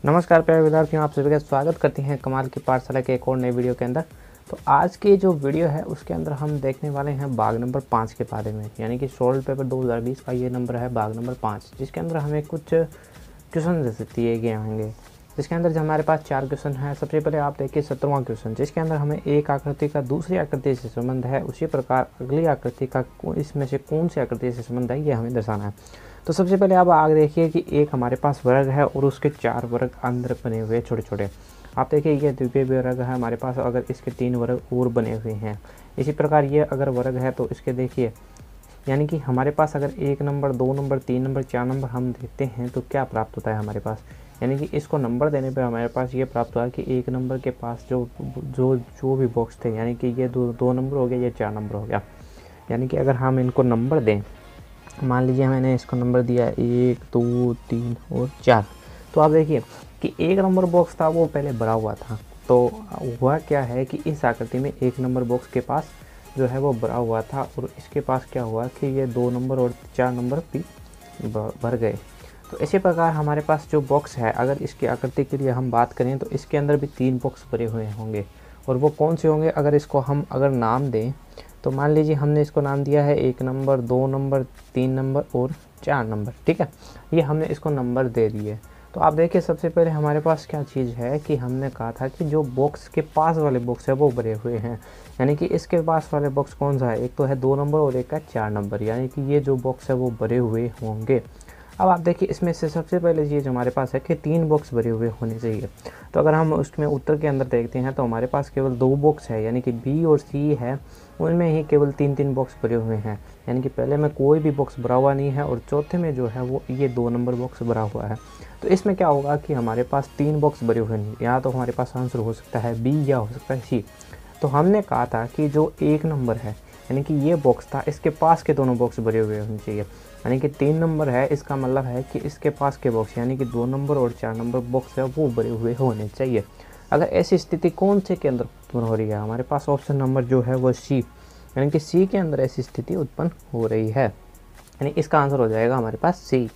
नमस्कार प्यारे विद्यार्थियों, आप सभी का स्वागत करते हैं कमाल की पाठशाला के एक और नए वीडियो के अंदर। तो आज की जो वीडियो है उसके अंदर हम देखने वाले हैं भाग नंबर 5 के बारे में, यानी कि सॉल्व पेपर 2020 का ये नंबर है भाग नंबर 5, जिसके अंदर हमें कुछ क्वेश्चन जैसे दिए गए होंगे। जिसके अंदर जो हमारे पास 4 क्वेश्चन है। सबसे पहले आप देखिए 17वां क्वेश्चन, जिसके अंदर हमें एक आकृति का दूसरी आकृति से संबंध है, उसी प्रकार अगली आकृति का इसमें से कौन सी आकृति से संबंध है ये हमें दर्शाना है। तो सबसे पहले आप आगे देखिए कि एक हमारे पास वर्ग है और उसके 4 वर्ग अंदर बने हुए छोटे छोटे। आप देखिए ये द्वितीय वर्ग है हमारे पास, अगर इसके 3 वर्ग और बने हुए हैं। इसी प्रकार ये अगर वर्ग है तो इसके देखिए, यानी कि हमारे पास अगर 1 नंबर 2 नंबर 3 नंबर 4 नंबर हम देखते हैं तो क्या प्राप्त होता है हमारे पास, यानी कि इसको नंबर देने पे हमारे पास ये प्राप्त हुआ कि 1 नंबर के पास जो भी बॉक्स थे, यानी कि ये 2 नंबर हो गया, ये 4 नंबर हो गया। यानी कि अगर हम इनको नंबर दें, मान लीजिए मैंने इसको नंबर दिया 1 2 3 और 4, तो आप देखिए कि 1 नंबर बॉक्स था वो पहले भरा हुआ था। तो हुआ क्या है कि इस आकृति में 1 नंबर बॉक्स के पास जो है वो भरा हुआ था और इसके पास क्या हुआ कि ये 2 नंबर और 4 नंबर भी भर गए। तो इसी प्रकार हमारे पास जो बॉक्स है, अगर इसकी आकृति के लिए हम बात करें तो इसके अंदर भी 3 बॉक्स भरे हुए होंगे। और वो कौन से होंगे, अगर इसको हम नाम दें तो मान लीजिए हमने इसको नाम दिया है 1 नंबर 2 नंबर 3 नंबर और 4 नंबर, ठीक है। ये हमने इसको नंबर दे दिए। तो आप देखिए सबसे पहले हमारे पास क्या चीज़ है कि हमने कहा था कि जो बॉक्स के पास वाले बॉक्स है वो भरे हुए हैं, यानी कि इसके पास वाले बॉक्स कौन सा है, एक तो है 2 नंबर और एक है 4 नंबर, यानी कि ये जो बॉक्स है वो भरे हुए होंगे। अब आप देखिए इसमें से सबसे पहले चीज़ हमारे पास है कि 3 बॉक्स भरे हुए होने चाहिए। तो अगर हम उसमें उत्तर के अंदर देखते हैं तो हमारे पास केवल 2 बॉक्स है, यानी कि बी और सी है, उनमें ही केवल 3 बॉक्स भरे हुए हैं। यानी कि पहले में कोई भी बॉक्स भरा हुआ नहीं है और चौथे में जो है वो ये 2 नंबर बॉक्स भरा हुआ है। तो इसमें क्या होगा कि हमारे पास 3 बॉक्स भरे हुए नहीं, या तो हमारे पास आंसर हो सकता है बी या हो सकता है सी। तो हमने कहा था कि जो 1 नंबर है, यानी कि ये बॉक्स था, इसके पास के दोनों बॉक्स भरे हुए होने चाहिए। यानी कि 3 नंबर है, इसका मतलब है कि इसके पास के बॉक्स यानी कि 2 नंबर और 4 नंबर बॉक्स है वो भरे हुए होने चाहिए। अगर ऐसी स्थिति कौन से के अंदर उत्पन्न हो रही है, हमारे पास ऑप्शन नंबर जो है वो सी, यानी कि सी के अंदर ऐसी स्थिति उत्पन्न हो रही है। यानी इसका आंसर हो जाएगा हमारे पास सी।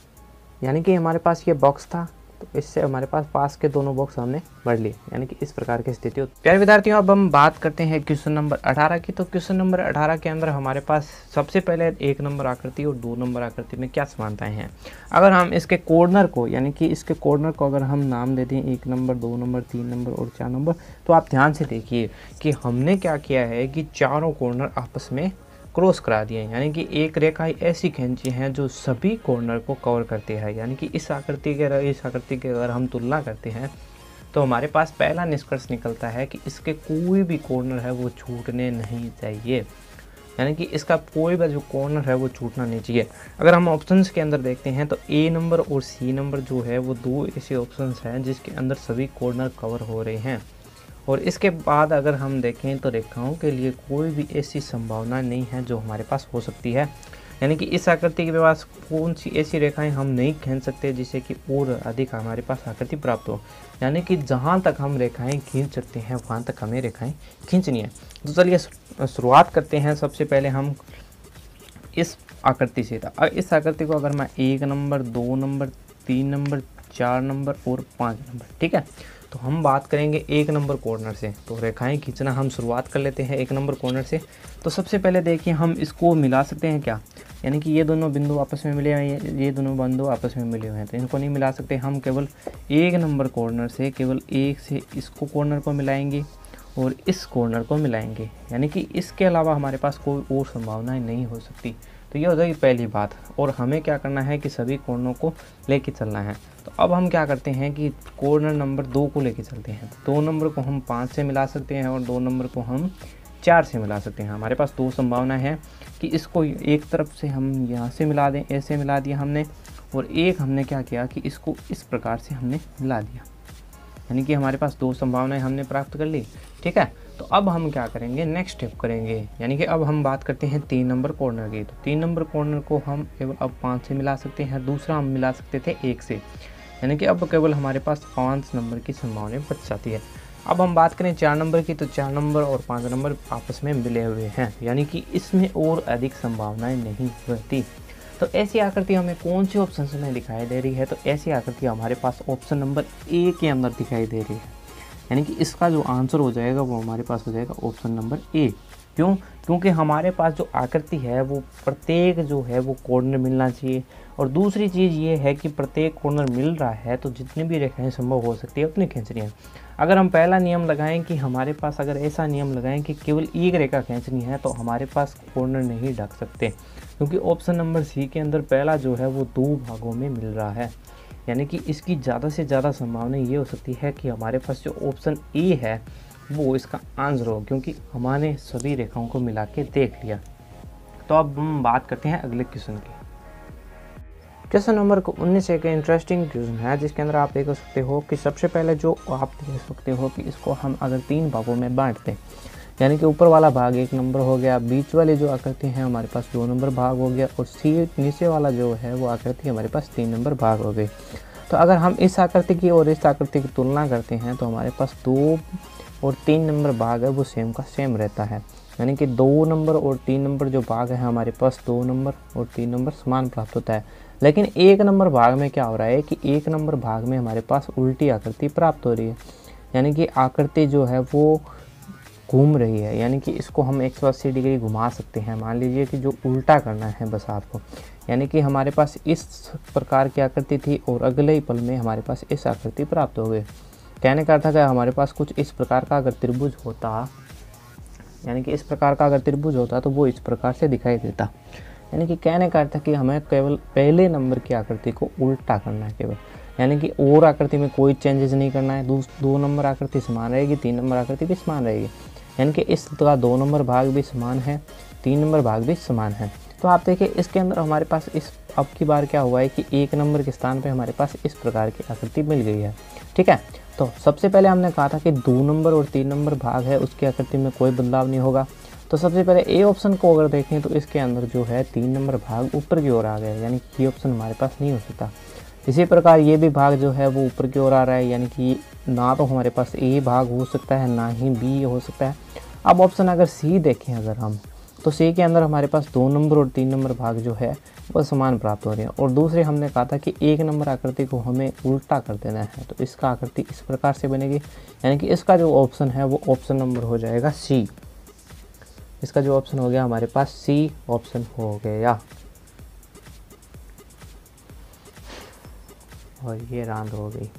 यानी कि हमारे पास ये बॉक्स था तो इससे हमारे पास के दोनों बॉक्स हमने भर लिए, यानी कि इस प्रकार की स्थिति। प्यारे विद्यार्थियों, अब हम बात करते हैं क्वेश्चन नंबर 18 की। तो क्वेश्चन नंबर 18 के अंदर हमारे पास सबसे पहले 1 नंबर आकृति और 2 नंबर आकृति में क्या समानताएं हैं। अगर हम इसके कॉर्नर को, यानी कि इसके कॉर्नर को अगर हम नाम दे दें 1 नंबर 2 नंबर 3 नंबर और 4 नंबर, तो आप ध्यान से देखिए कि हमने क्या किया है कि चारों कॉर्नर आपस में क्रॉस करा दिए हैं, यानी कि एक रेखा ऐसी खींची है जो सभी कॉर्नर को कवर करती है। यानी कि इस आकृति के अगर हम तुलना करते हैं तो हमारे पास पहला निष्कर्ष निकलता है कि इसके कोई भी कॉर्नर है वो छूटने नहीं चाहिए, यानी कि इसका कोई भी जो कॉर्नर है वो छूटना नहीं चाहिए। अगर हम ऑप्शंस के अंदर देखते हैं तो ए नंबर और सी नंबर जो है वो 2 ऐसे ऑप्शंस हैं जिसके अंदर सभी कॉर्नर कवर हो रहे हैं। और इसके बाद अगर हम देखें तो रेखाओं के लिए कोई भी ऐसी संभावना नहीं है जो हमारे पास हो सकती है, यानी कि इस आकृति के पास कौन सी ऐसी रेखाएं हम नहीं खींच सकते जिससे कि और अधिक हमारे पास आकृति प्राप्त हो। यानी कि जहां तक हम रेखाएं खींच सकते हैं वहां तक हमें रेखाएं खींचनी है। तो चलिए शुरुआत करते हैं। सबसे पहले हम इस आकृति से था, इस आकृति को अगर मैं 1 नंबर 2 नंबर 3 नंबर 4 नंबर और 5 नंबर, ठीक है, तो हम बात करेंगे 1 नंबर कॉर्नर से। तो रेखाएं खींचना हम शुरुआत कर लेते हैं 1 नंबर कॉर्नर से। तो सबसे पहले देखिए हम इसको मिला सकते हैं क्या, यानी कि ये दोनों बिंदु आपस में मिले हैं, ये दोनों बिंदु आपस में मिले हुए हैं, तो इनको नहीं मिला सकते। हम केवल 1 नंबर कॉर्नर से केवल एक से इसको कॉर्नर को मिलाएंगे और इस कॉर्नर को मिलाएंगे, यानी कि इसके अलावा हमारे पास कोई और संभावनाएं नहीं हो सकती। तो ये हो जाएगी पहली बात। और हमें क्या करना है कि सभी कॉर्नरों को लेके चलना है। तो अब हम क्या करते हैं कि कॉर्नर नंबर 2 को लेके चलते हैं। 2 नंबर को हम 5 से मिला सकते हैं और 2 नंबर को हम 4 से मिला सकते हैं। हमारे पास 2 संभावना है कि इसको एक तरफ से हम यहाँ से मिला दें, ऐसे मिला दिया हमने, और एक हमने क्या किया कि इसको इस प्रकार से हमने मिला दिया, यानी कि हमारे पास 2 संभावनाएं हमने प्राप्त कर ली, ठीक है। तो अब हम क्या करेंगे, नेक्स्ट स्टेप करेंगे, यानी कि अब हम बात करते हैं 3 नंबर कॉर्नर की। तो 3 नंबर कॉर्नर को हम केवल अब 5 से मिला सकते हैं, दूसरा हम मिला सकते थे 1 से, यानी कि अब केवल हमारे पास 5 नंबर की संभावना बच जाती है। अब हम बात करें 4 नंबर की, तो 4 नंबर और 5 नंबर आपस में मिले हुए हैं, यानी कि इसमें और अधिक संभावनाएं नहीं रहती। तो ऐसी आकृति हमें कौन सी ऑप्शन में दिखाई दे रही है? तो ऐसी आकृति हमारे पास ऑप्शन नंबर ए के अंदर दिखाई दे रही है, यानी कि इसका जो आंसर हो जाएगा वो हमारे पास हो जाएगा ऑप्शन नंबर ए। क्यों? क्योंकि हमारे पास जो आकृति है वो प्रत्येक जो है वो कॉर्नर मिलना चाहिए, और दूसरी चीज़ ये है कि प्रत्येक कॉर्नर मिल रहा है तो जितनी भी रेखाएं संभव हो सकती है उतनी खींचनी है। अगर हम पहला नियम लगाएं कि हमारे पास, अगर ऐसा नियम लगाएं कि केवल एक रेखा खींचनी है, तो हमारे पास कॉर्नर नहीं ढक सकते, क्योंकि ऑप्शन नंबर सी के अंदर पहला जो है वो 2 भागों में मिल रहा है, यानी कि इसकी ज़्यादा से ज़्यादा संभावना ये हो सकती है कि हमारे पास जो ऑप्शन ए है वो इसका आंसर हो, क्योंकि हमने सभी रेखाओं को मिला के देख लिया। तो अब हम बात करते हैं अगले क्वेश्चन की। क्वेश्चन नंबर 19 एक इंटरेस्टिंग क्वेश्चन है, जिसके अंदर आप देख सकते हो कि सबसे पहले जो आप देख सकते हो कि इसको हम अगर 3 भागों में बांटते हैं, यानी कि ऊपर वाला भाग 1 नंबर हो गया, बीच वाली जो आकृति है हमारे पास 2 नंबर भाग हो गया, और नीचे वाला जो है वो आकृति हमारे पास 3 नंबर भाग हो गई। तो अगर हम इस आकृति की और इस आकृति की तुलना करते हैं तो हमारे पास 2 और 3 नंबर भाग है वो सेम का सेम रहता है, यानी कि 2 नंबर और 3 नंबर जो भाग है हमारे पास 2 नंबर और 3 नंबर समान प्राप्त होता है। लेकिन 1 नंबर भाग में क्या हो रहा है कि 1 नंबर भाग में हमारे पास उल्टी आकृति प्राप्त हो रही है, यानी कि आकृति जो है वो घूम रही है, यानी कि इसको हम 180 डिग्री घुमा सकते हैं। मान लीजिए कि जो उल्टा करना है बस आपको, यानी कि हमारे पास इस प्रकार की आकृति थी और अगले ही पल में हमारे पास इस आकृति प्राप्त हो गई। कहने का अर्थ है कि हमारे पास कुछ इस प्रकार का अगर त्रिभुज होता, यानी कि इस प्रकार का अगर त्रिभुज होता तो वो इस प्रकार से दिखाई देता, यानी कि कहने का अर्थ है कि हमें केवल पहले नंबर की आकृति को उल्टा करना है केवल, यानी कि और आकृति में कोई चेंजेस नहीं करना है। 2 नंबर आकृति समान रहेगी, 3 नंबर आकृति भी समान रहेगी, यानी कि इसका 2 नंबर भाग भी समान है, 3 नंबर भाग भी समान है। तो आप देखिए इसके अंदर हमारे पास इस अब की बार क्या हुआ है कि 1 नंबर के स्थान पे हमारे पास इस प्रकार की आकृति मिल गई है, ठीक है। तो सबसे पहले हमने कहा था कि 2 नंबर और 3 नंबर भाग है उसकी आकृति में कोई बदलाव नहीं होगा। तो सबसे पहले ए ऑप्शन को अगर देखें तो इसके अंदर जो है 3 नंबर भाग ऊपर की ओर आ गया, यानी कि ये ऑप्शन हमारे पास नहीं हो सकता। इसी प्रकार ये भी भाग जो है वो ऊपर की ओर आ रहा है, यानी कि ना तो हमारे पास ए भाग हो सकता है ना ही बी हो सकता है। अब ऑप्शन अगर सी देखें अगर हम, तो सी के अंदर हमारे पास 2 नंबर और 3 नंबर भाग जो है वह समान प्राप्त हो रहे हैं, और दूसरे हमने कहा था कि 1 नंबर आकृति को हमें उल्टा कर देना है, तो इसका आकृति इस प्रकार से बनेगी, यानी कि इसका जो ऑप्शन है वो ऑप्शन नंबर हो जाएगा सी। इसका जो ऑप्शन हो गया हमारे पास सी ऑप्शन हो गया, और ये रांद हो गई।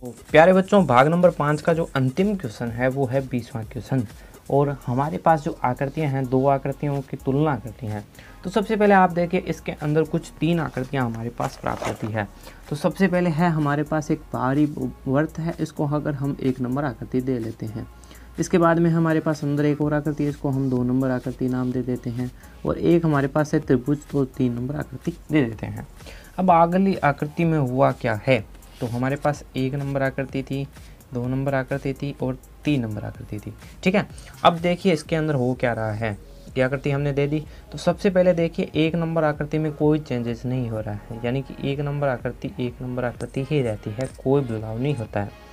तो प्यारे बच्चों, भाग नंबर 5 का जो अंतिम क्वेश्चन है वो है 20वां क्वेश्चन, और हमारे पास जो आकृतियां हैं 2 आकृतियों की तुलना करती हैं। तो सबसे पहले आप देखिए इसके अंदर कुछ 3 आकृतियां हमारे पास प्राप्त होती है। तो सबसे पहले है हमारे पास एक बाहरी वर्त है, इसको अगर हम 1 नंबर आकृति दे लेते हैं। इसके बाद में हमारे पास अंदर एक और आकृति है, इसको हम 2 नंबर आकृति नाम दे देते हैं, और एक हमारे पास है त्रिभुज, तो 3 नंबर आकृति दे देते हैं। अब अगली आकृति में हुआ क्या है, तो हमारे पास 1 नंबर आकृति थी, 2 नंबर आकृति थी और 3 नंबर आकृति थी, ठीक है। अब देखिए इसके अंदर हो क्या रहा है, ये आकृति हमने दे दी। तो सबसे पहले देखिए 1 नंबर आकृति में कोई चेंजेस नहीं हो रहा है, यानी कि 1 नंबर आकृति 1 नंबर आकृति ही रहती है, कोई बदलाव नहीं होता है।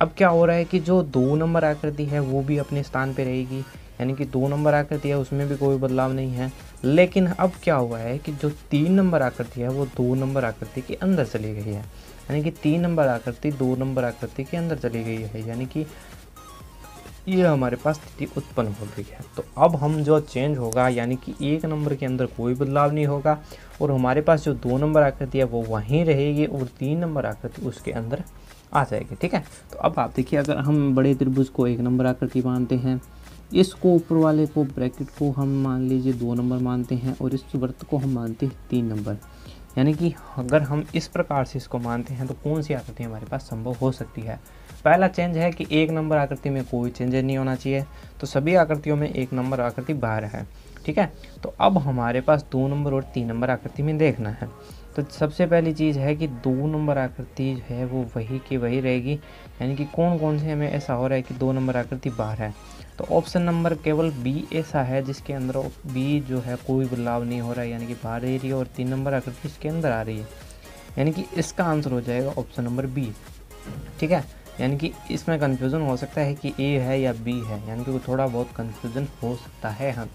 अब क्या हो रहा है कि जो 2 नंबर आकृति है वो भी अपने स्थान पे रहेगी, यानी कि 2 नंबर आकृति है उसमें भी कोई बदलाव नहीं है। लेकिन अब क्या हुआ है कि जो 3 नंबर आकृति है वो 2 नंबर आकृति के अंदर चली गई है, यानी कि 3 नंबर आकृति 2 नंबर आकृति के अंदर चली गई है, यानी कि ये हमारे पास स्थिति उत्पन्न हो गई है। तो अब हम जो चेंज होगा, यानी कि 1 नंबर के अंदर कोई बदलाव नहीं होगा, और हमारे पास जो 2 नंबर आकृति है वो वहीं रहेगी, और 3 नंबर आकृति उसके अंदर आ जाएगी, ठीक है। तो अब आप देखिए अगर हम बड़े त्रिभुज को 1 नंबर आकृति मानते हैं, इसको ऊपर वाले को ब्रैकेट को हम मान लीजिए 2 नंबर मानते हैं, और इस वृत्त को हम मानते हैं 3 नंबर, यानी कि अगर हम इस प्रकार से इसको मानते हैं तो कौन सी आकृति हमारे पास संभव हो सकती है। पहला चेंज है कि 1 नंबर आकृति में कोई चेंज नहीं होना चाहिए, तो सभी आकृतियों में 1 नंबर आकृति बाहर है, ठीक है। तो अब हमारे पास 2 नंबर और 3 नंबर आकृति में देखना है। तो सबसे पहली चीज़ है कि 2 नंबर आकृति है वो वही की वही रहेगी, यानी कि कौन कौन से हमें ऐसा हो रहा है कि 2 नंबर आकृति बाहर है। तो ऑप्शन नंबर केवल बी ऐसा है जिसके अंदर बी जो है कोई बदलाव नहीं हो रहा है, यानी कि बाहर रह रही है, और 3 नंबर आकृति इसके अंदर आ रही है, यानी कि इसका आंसर हो जाएगा ऑप्शन नंबर बी, ठीक है। यानी कि इसमें कन्फ्यूज़न हो सकता है कि ए है या बी है, यानी कि थोड़ा बहुत कन्फ्यूज़न हो सकता है। हाँ,